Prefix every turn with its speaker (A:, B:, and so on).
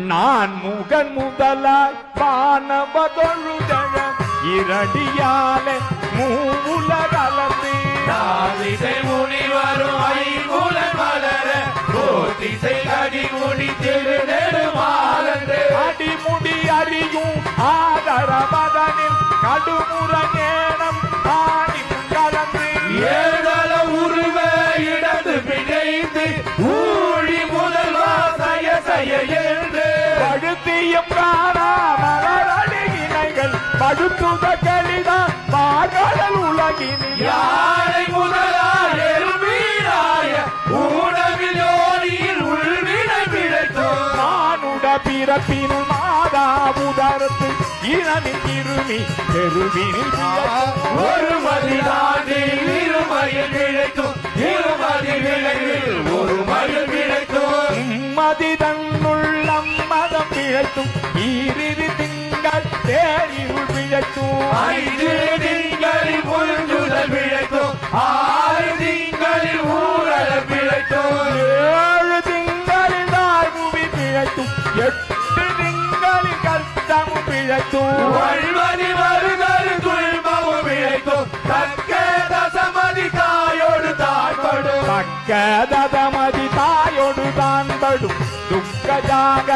A: நான் முகன் முதலாய் வானவதொழுதழ இரடியாலே மூவுலகலந்து
B: நாதிசை முனிவரும் ஐங்குலன் வளர கோதிசை அடிமுடி திருநெடுமாலன்று
A: அடிமுடி அறியும் ஆதரவதனில் கடுமுற நேரம் ஆடி கலந்து
B: ஏதல உருவ இடந்து பிணைந்து ஊழி முதல்வா சய சய என்று
A: பழுத்தியும் காணா மலரடியினைகள் பழுத்துத கலிதான் மாகடல் உலகினில்
B: யாரை முதலா எருமீராய ஊனவில் ஓடியில் உள்வினை பிழைத்தோம்
A: நானுட பிறப்பினுள் மாதா உதரத்து இனமின் இருமி பெருவினில்
B: ஒரு மதி நாட்டில் இருமயில் பிழைக்கும் இருமதி விளைவில் ஒரு மயில் பிழைக்கும்
A: மதி தன்னுள்ளம் மதம் பிழைத்தும் ஈரிரு திங்கள் தேரியுள் பிழைத்தும்
B: ஐந்து திங்களில் புரிந்துதல் பிழைக்கும் ஆறு திங்களில் ஊரல பிழைக்கும்
A: ஏழு திங்களில் தாழ்வுவி பிழைத்தும் எட்டு திங்களில் கர்த்தமும் பிழைத்தும்
B: வல்வதி வருதல் துன்பமும் பிழைக்கும் தக்க தசமதி தாயோடு தாழ்படும்
A: தக்க ததமதி தாயோடு தான் படும் துக்க ஜாக